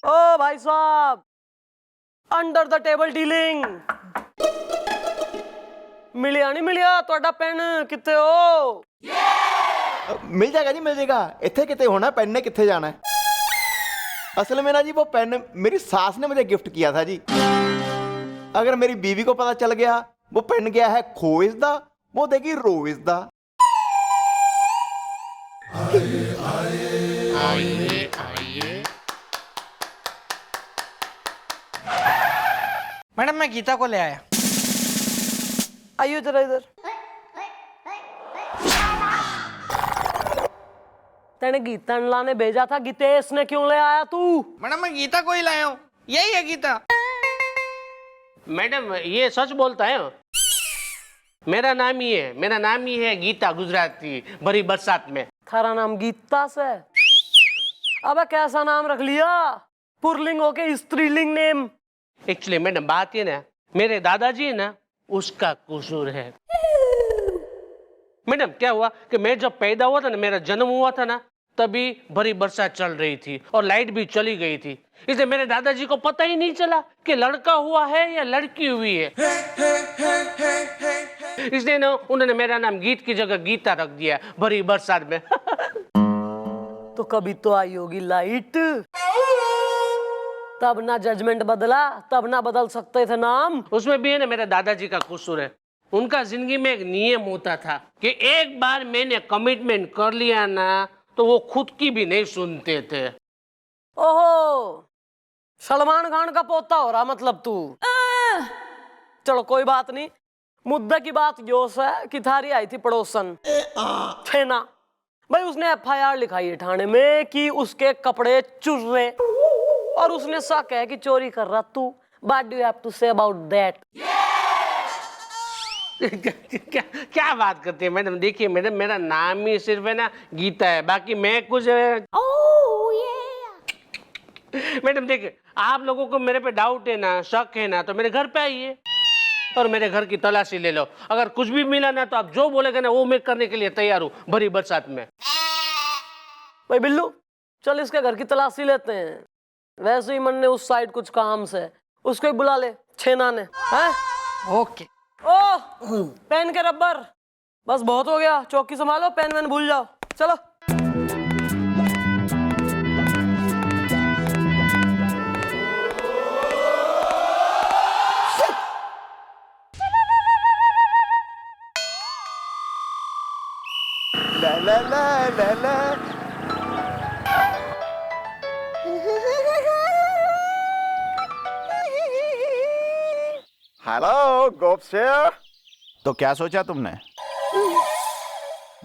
ओ भाई साहब, under the table dealing. मिलिया नहीं मिलिया ਤੁਹਾਡਾ ਪੈਨ ਕਿੱਥੇ ਹੋ? मिल जाएगा जी, मिल जाएगा। इत्थे किते होना, पेन ने किथे जाना है। असल में ना जी वो पेन मेरी सास ने मुझे गिफ्ट किया था जी। अगर मेरी बीवी को पता चल गया वो पेन गया है खो इसदा, वो देगी रो इसदा। मैडम मैं गीता को ले आया। आइयो जरा इधर। तेने गीता ने भेजा था, गीतेश ने क्यों ले आया तू? मैडम मैं गीता को ही लाया हूँ, यही है गीता। मैडम ये सच बोलता है। मेरा नाम ही है गीता गुजराती भरी बरसात में। थारा नाम गीता से? अबे कैसा नाम रख लिया, पुरलिंग होके स्त्रीलिंग नेम। एक्चुअली मैडम बात ये ना, मेरे दादाजी है ना, उसका कसूर है। मैडम क्या हुआ कि मैं जब पैदा हुआ था ना, मेरा जन्म हुआ था ना, तभी भरी बरसात चल रही थी और लाइट भी चली गई थी। इसलिए मेरे दादाजी को पता ही नहीं चला कि लड़का हुआ है या लड़की हुई है। इसलिए ना उन्होंने मेरा नाम गीत की जगह गीता रख दिया भरी बरसात में। तो कभी तो आई होगी लाइट, तब ना जजमेंट बदला, तब ना बदल सकते थे नाम। उसमें भी है ना मेरे दादाजी का कसूर है। उनका जिंदगी में एक नियम होता था कि एक बार मैंने कमिटमेंट कर लिया ना तो वो खुद की भी नहीं सुनते थे। ओहो, सलमान खान का पोता हो रहा मतलब तू। चलो कोई बात नहीं, मुद्दे की बात यो है कि थारी आई थी पड़ोसन छेना भाई, उसने FIR लिखाई है थाने में कि उसके कपड़े चुर रहे और उसने शक है कि चोरी कर रहा तू। What do you have to say about that? क्या बात करते हैं मैडम? देखिए मैडम, मेरा नाम ही सिर्फ है ना गीता है, बाकी मैं कुछ मैडम देखिए, आप लोगों को मेरे पे डाउट है ना, शक है ना, तो मेरे घर पे आइए और मेरे घर की तलाशी ले लो। अगर कुछ भी मिला ना तो आप जो बोलेगा ना वो मैं करने के लिए तैयार हूँ भरी बरसात में। भाई बिल्लू, चल इसके घर की तलाशी लेते हैं। वैसे ही मन ने उस साइड कुछ काम से, उसको ही बुला ले छेना ने। हैं? ओके। ओ पेन के रबर, बस बहुत हो गया, चौकी संभालो, पेन वैन भूल जाओ। चलो ला ला ला ला ला। हेलो गोपशेर। तो क्या सोचा तुमने?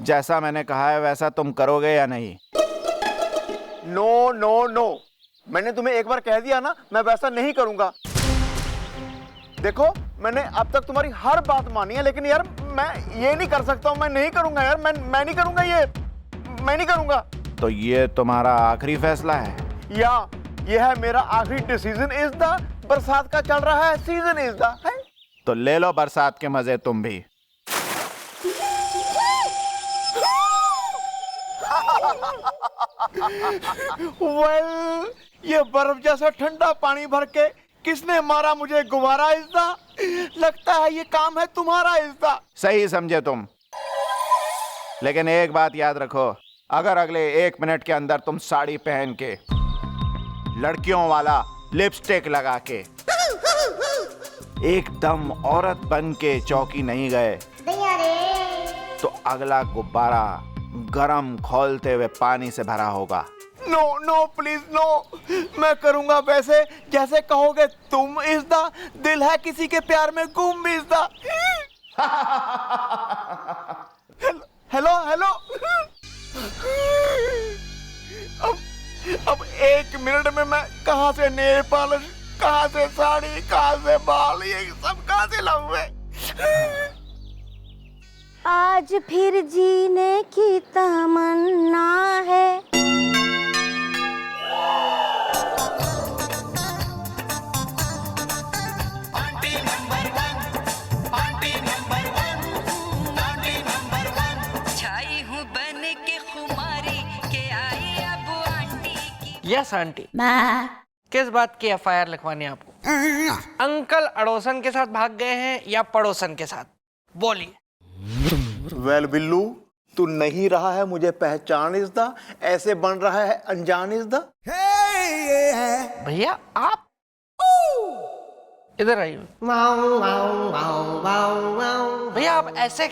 जैसा मैंने कहा है वैसा तुम करोगे या नहीं? नो नो नो, मैंने तुम्हें एक बार कह दिया ना, मैं वैसा नहीं करूंगा। देखो मैंने अब तक तुम्हारी हर बात मानी है, लेकिन यार मैं ये नहीं कर सकता हूँ, मैं नहीं करूंगा यार, मैं नहीं करूंगा, ये मैं नहीं करूंगा। तो ये तुम्हारा आखिरी फैसला है? या ये है मेरा आखिरी डिसीजन। इज द बरसात का चल रहा है सीजन, इज द है? तो ले लो बरसात के मजे तुम भी। वेल, ये बर्फ जैसा ठंडा पानी भर के किसने मारा मुझे गुब्बारा इज्दा? लगता है ये काम है तुम्हारा इज्दा। सही समझे तुम, लेकिन एक बात याद रखो, अगर अगले 1 मिनट के अंदर तुम साड़ी पहन के, लड़कियों वाला लिपस्टिक लगा के, एकदम औरत बन के चौकी नहीं गए तो अगला गुब्बारा गरम खौलते हुए पानी से भरा होगा। नो नो प्लीज नो, मैं करूंगा वैसे जैसे कहोगे तुम। इज्दा दिल है किसी के प्यार में गुम इज्दा। Hello hello. अब 1 मिनट में मैं कहाँ से नेल पॉलिश, कहाँ से साड़ी, कहाँ से बाल, ये सब कहाँ से लाऊं? आज फिर जीने की तमन्ना है। छाई हूँ बन के खुमारी के आई अब आंटी की। Yes aunty. किस बात की एफआईआर लिखवानी है आपको? अंकल अड़ोसन के साथ भाग गए हैं या पड़ोसन के साथ? बोलिए। वेल बिल्लू, तू नहीं रहा है मुझे पहचान इज़दा, ऐसे बन रहा है अनजान इज़दा। भैया आप इधर आइए। भैया आप ऐसे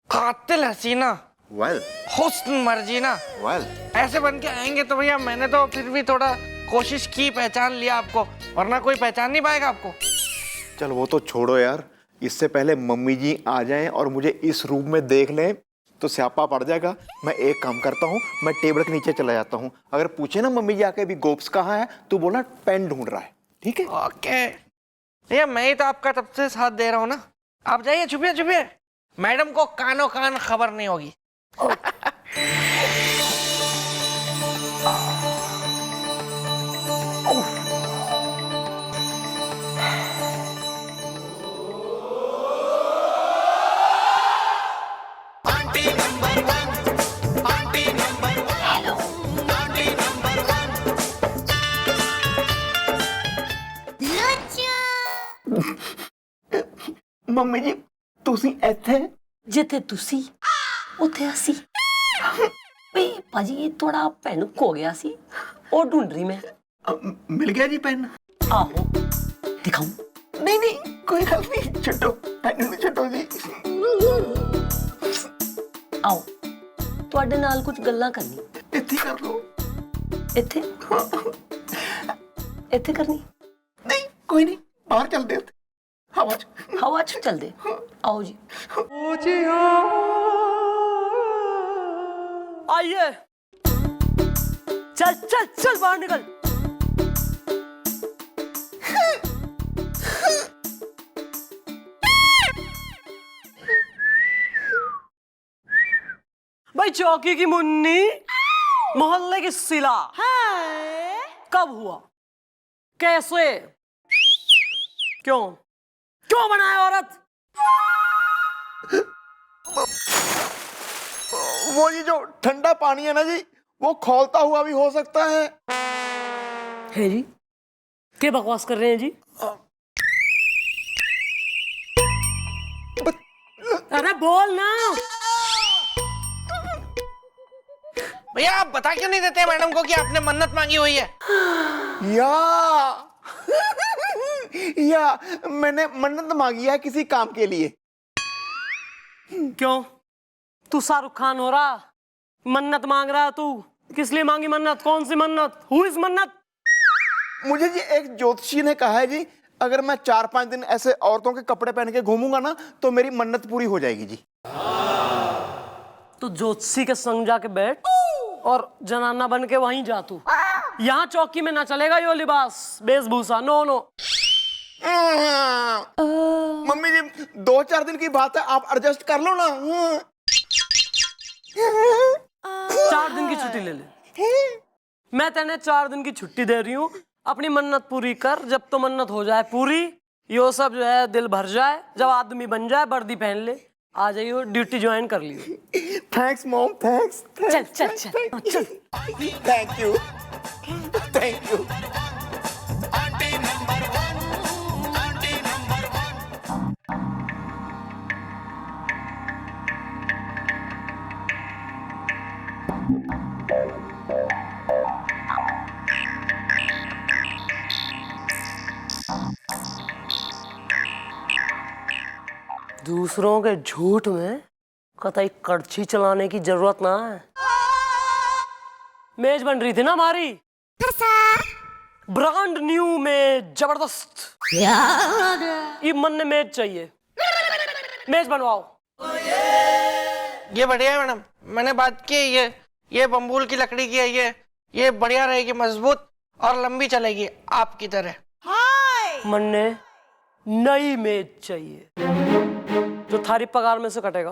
कातिल हसीना, वेल हुस्न मर्जीना वेल ऐसे बन के आएंगे तो भैया मैंने तो फिर भी थोड़ा कोशिश की, पहचान लिया आपको, वरना कोई पहचान नहीं पाएगा आपको। चल वो तो छोड़ो यार, इससे पहले मम्मी जी आ जाएं और मुझे इस रूम में देख लें तो स्यापा पड़ जाएगा। मैं एक काम करता हूँ, मैं टेबल के नीचे चला जाता हूँ। अगर पूछे ना मम्मी जी आके भी गोप्स कहाँ है, तो बोलना पेन ढूंढ रहा है, ठीक है? ओके भैया, मैं ही तो आपका तब से साथ दे रहा हूँ ना। आप जाइए, छुपिए छुपिए, मैडम को कानो कान खबर नहीं होगी। मम्मी जी ਤੁਸੀਂ ਇੱਥੇ? ਜਿੱਥੇ ਤੁਸੀਂ ਉੱਥੇ ਅਸੀਂ ਵੀ ਭਾਜੀ ਇਹ ਥੋੜਾ ਭੈਣਕ ਹੋ ਗਿਆ ਸੀ, ਉਹ ਢੂੰਢ ਰਹੀ ਮੈਂ। ਮਿਲ ਗਿਆ ਜੀ ਪੈਨ? ਆਹੋ ਦਿਖਾਉਂ? ਨਹੀਂ ਨਹੀਂ ਕੋਈ ਗੱਲ ਨਹੀਂ, ਛੱਡੋ ਪੈਨ ਨੂੰ, ਛੱਡੋ ਜੀ। ਆਓ ਤੁਹਾਡੇ ਨਾਲ ਕੁਝ ਗੱਲਾਂ ਕਰਨੀ। ਇੱਥੇ ਕਰ ਲਓ। ਇੱਥੇ ਇੱਥੇ ਕਰਨੀ? ਨਹੀਂ ਕੋਈ ਨਹੀਂ, ਬਾਹਰ ਚੱਲਦੇ ਉੱਥੇ ਹਵਾ 'ਚ। हवा च चल दे, आओ जी। आइए, चल चल चल बाहर निकल। भाई चौकी की मुन्नी, मोहल्ले की सिला, कब हुआ, कैसे, क्यों क्यों बनाया औरत? वो जी जो ठंडा पानी है ना जी, वो खौलता हुआ भी हो सकता है। है जी, क्या बकवास कर रहे हैं जी? अरे बोल ना। भैया आप बता क्यों नहीं देते मैडम को कि आपने मन्नत मांगी हुई है? या मैंने मन्नत मांगी है किसी काम के लिए। क्यों, तू शाहरुख खान हो रहा, मन्नत मांग रहा है तू? किस लिए मांगी मन्नत, कौन सी मन्नत, हु इज मन्नत? मुझे जी एक ज्योतिषी ने कहा है जी, अगर मैं 4-5 दिन ऐसे औरतों के कपड़े पहन के घूमूंगा ना, तो मेरी मन्नत पूरी हो जाएगी जी। तू ज्योतिषी के संग जाके बैठ और जनाना बन के वहीं जा तू। यहाँ चौकी में ना चलेगा यो लिबास वेशभूषा, नो नो। मम्मी जी 2-4 दिन की बात है, आप एडजस्ट कर लो ना। 4 दिन की छुट्टी ले ले, मैं तेने 4 दिन की छुट्टी दे रही हूँ। अपनी मन्नत पूरी कर, जब तो मन्नत हो जाए पूरी, यो सब जो है दिल भर जाए, जब आदमी बन जाए वर्दी पहन ले, आ जाइयो, ड्यूटी ज्वाइन कर लियो। Thanks mom, thanks. चल चल चल चल। Thank you, thank you. दूसरों के झूठ में कतई कड़छी चलाने की जरूरत ना है। मेज बन रही थी ना हमारी, ब्रांड न्यू में जबरदस्त, ये मन ने मेज चाहिए, मेज बनवाओ। ये बढ़िया है मैडम, मैंने बात की है, ये बम्बूल की लकड़ी की है, ये बढ़िया रहेगी, मजबूत और लंबी चलेगी आपकी तरह। मन ने नई मेज चाहिए जो थारी पगार में से कटेगा।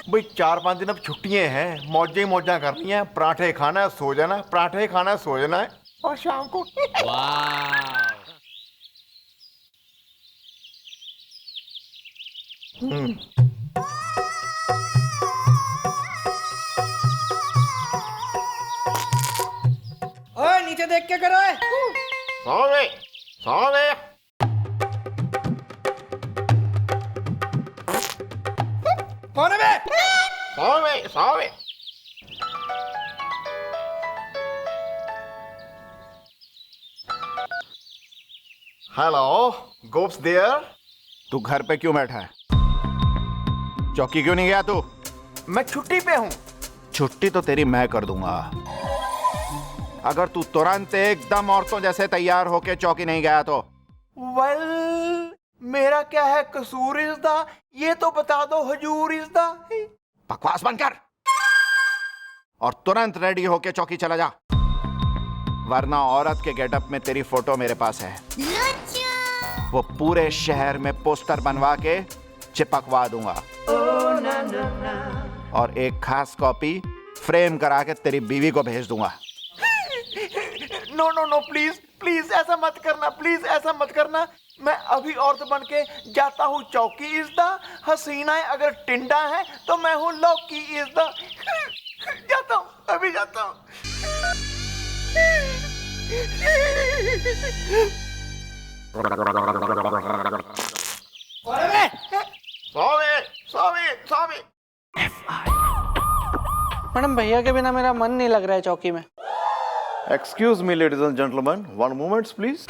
भाई 4-5 दिन अब छुट्टियां हैं, मौजें मौजा करनी है, पराठे खाना है, सो जाना है, पराठे खाना है, सो जाना है, और शाम को नीचे देख के करो है। Sorry sorry. कौन है बे? Sorry sorry. हेलो, गोप्स देयर। तू घर पे क्यों बैठा है? चौकी क्यों नहीं गया तू? मैं छुट्टी पे हूँ। छुट्टी तो तेरी मैं कर दूंगा अगर तू तुरंत एकदम औरतों जैसे तैयार होके चौकी नहीं गया तो। वेल, मेरा क्या है कसूर इज़दा? ये तो बता दो हुजूर इज़दा। बकवास बंद कर और तुरंत रेडी होके चौकी चला जा, वरना औरत के गेटअप में तेरी फोटो मेरे पास है। वो पूरे शहर में पोस्टर बनवा के चिपकवा दूंगा और एक खास कॉपी फ्रेम करा के तेरी बीवी को भेज दूंगा। No no no, please please ऐसा मत करना, प्लीज ऐसा मत करना। मैं अभी औरत बन के जाता हूँ चौकी इज़दा। हसीनाएं अगर टिंडा है तो मैं हूँ लौकी इज़दा। जाता हूँ, अभी जाता हूँ। Sorry sorry sorry. मैडम भैया के बिना मेरा मन नहीं लग रहा है चौकी में। Excuse me, ladies and gentlemen. 1 moment, please.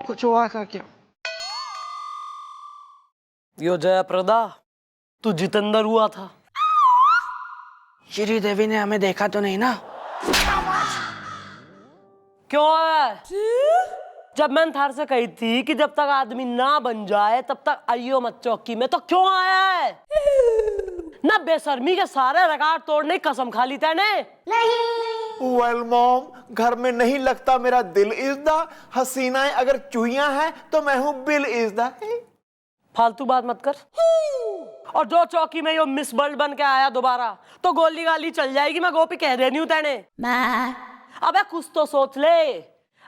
कुछ हुआ था क्या? यो जयप्रदा, तू जितेंद्र हुआ था। श्री देवी ने हमें देखा तो नहीं ना? क्यों है? जब मैंने थार से कही थी कि जब तक आदमी ना बन जाए तब तक आइयो मत चौकी में, तो क्यों आया है? ना बेशर्मी के सारे रिकॉर्ड तोड़ने की कसम खा ली तैने? वेल मॉम, घर में नहीं लगता मेरा दिल इज़दा। हसीनाएं अगर चूहियां हैं तो मैं हूँ बिल इज़दा। फालतू बात मत कर। और जो चौकी में यो मिस वर्ल्ड बन के आया दोबारा तो गोली गाली चल जाएगी। मैं गोपी कह देनी हूँ तैने। अबे कुछ तो सोच ले।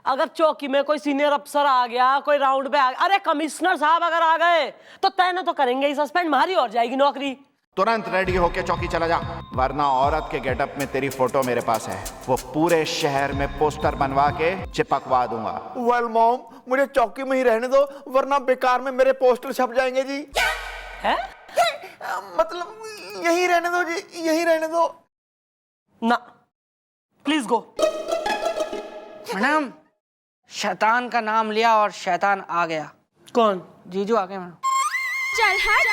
अगर चौकी में कोई सीनियर अफसर आ गया, कोई राउंड पे आ गया, अरे कमिश्नर साहब अगर आ गए तो तैने तो करेंगे ही सस्पेंड, मारी और जाएगी नौकरी। तुरंत रेडी होके चौकी चला जा, वरना औरत के गेटअप में तेरी फोटो मेरे पास है। वो पूरे शहर में पोस्टर बनवा के चिपकवा दूंगा। वेल मॉम, मुझे चौकी में ही रहने दो, वरना बेकार में मेरे पोस्टर छप जाएंगे जी। है? मतलब यही रहने दो जी, यही रहने दो ना, प्लीज गो। मैडम, शैतान का नाम लिया और शैतान आ गया। कौन? जीजू आ गए मैडम। चल हट।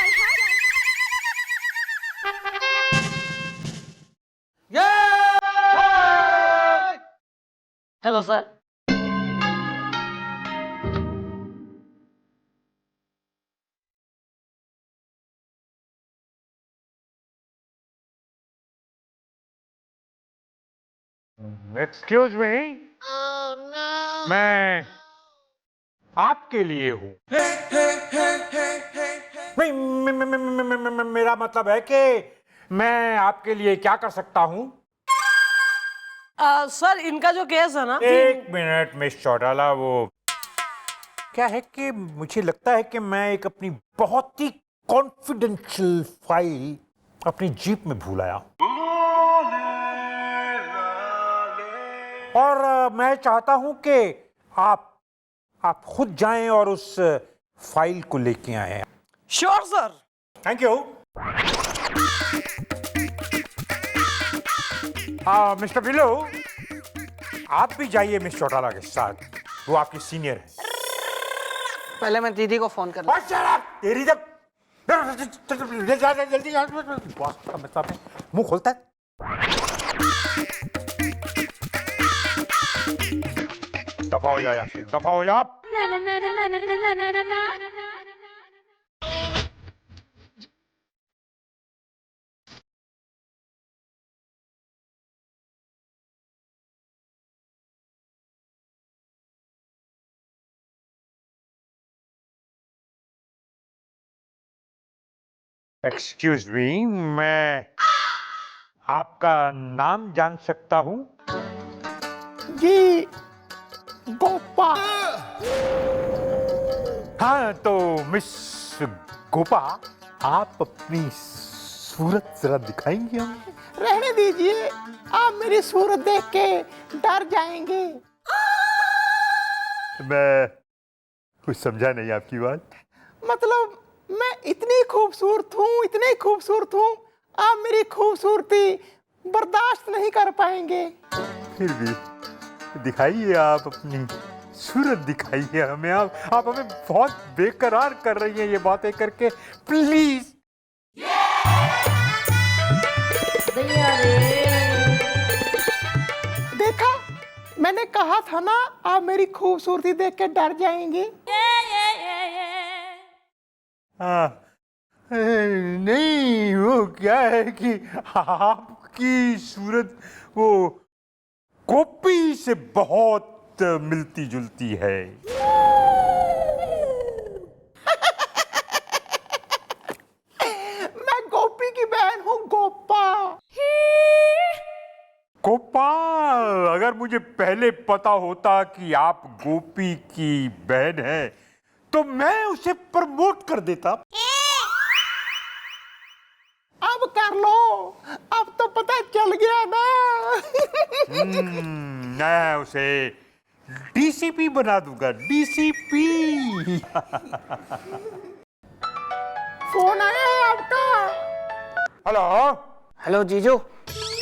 Hello sir. Excuse me. मैं आपके लिए हूँ। नहीं, मेरा मतलब है कि मैं आपके लिए क्या कर सकता हूँ। सर, इनका जो केस है ना। एक मिनट मिस चौटाला, वो क्या है कि मुझे लगता है कि मैं एक अपनी बहुत ही कॉन्फिडेंशियल फाइल अपनी जीप में भूल आया और मैं चाहता हूं कि आप खुद जाएं और उस फाइल को लेके आए। Sure sir. Thank you. Mister below, आप भी जाइए मिस चौटाला के साथ, वो आपकी सीनियर है। पहले मैं दीदी को फोन कर तेरी जब जल्दी बॉस का मतलब है मुंह खोलता है। दफा हो जा, दफा हो जा। एक्सक्यूज मी, मैं आपका नाम जान सकता हूँ? जी गोपा। हाँ, तो मिस गोपा, आप अपनी सूरत जरा दिखाएंगे हमें? रहने दीजिए, आप मेरी सूरत देख के डर जाएंगे। मैं कुछ समझा नहीं आपकी बात। मतलब मैं इतनी खूबसूरत हूँ, इतनी खूबसूरत हूँ, आप मेरी खूबसूरती बर्दाश्त नहीं कर पाएंगे। फिर भी दिखाइए, आप अपनी सूरत दिखाइए हमें। आप हमें बहुत बेकरार कर रही हैं ये बातें करके, प्लीज। देखा, मैंने कहा था ना, आप मेरी खूबसूरती देख के डर जाएंगे। हाँ, नहीं, वो क्या है कि आपकी सूरत वो गोपी से बहुत मिलती जुलती है। मैं गोपी की बहन हूँ, गोपा। गोपा, अगर मुझे पहले पता होता कि आप गोपी की बहन हैं, तो मैं उसे प्रमोट कर देता। अब कर लो, अब तो पता चल गया ना। मैं उसे डीसीपी बना दूंगा, डीसीपी। फोन आया है आपका? हेलो। हेलो जीजू,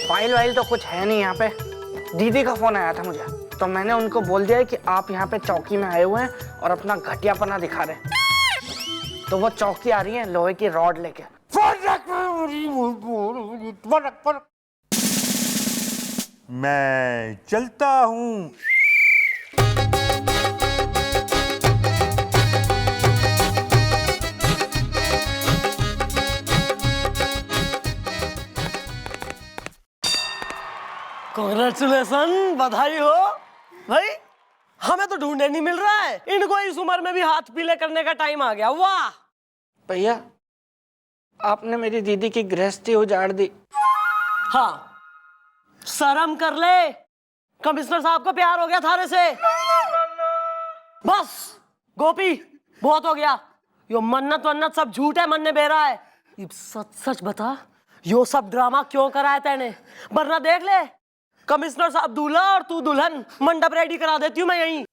फाइल वाइल तो कुछ है नहीं यहाँ पे। दीदी का फोन आया था मुझे, तो मैंने उनको बोल दिया है कि आप यहाँ पे चौकी में आए हुए हैं और अपना घटियापना दिखा रहे हैं। तो वो चौकी आ रही है लोहे की रॉड लेके। मैं चलता हूँ। कांग्रेचुलेशन, बधाई हो भाई। हमें तो ढूंढने नहीं मिल रहा है, इनको इस उम्र में भी हाथ पीले करने का टाइम आ गया। वाह भैया, आपने मेरी दीदी की गृहस्थी उजाड़ दी। हाँ, शर्म कर ले, कमिश्नर साहब को प्यार हो गया थारे से। बस गोपी, बहुत हो गया। यो मन्नत वन्नत सब झूठ है, मन ने बेरा है। ये सच सच बता, यो सब ड्रामा क्यों कराया तैने? वरना देख ले, कमिश्नर साहब दूल्हा और तू दुल्हन, मंडप रेडी करा देती हूँ मैं यहीं।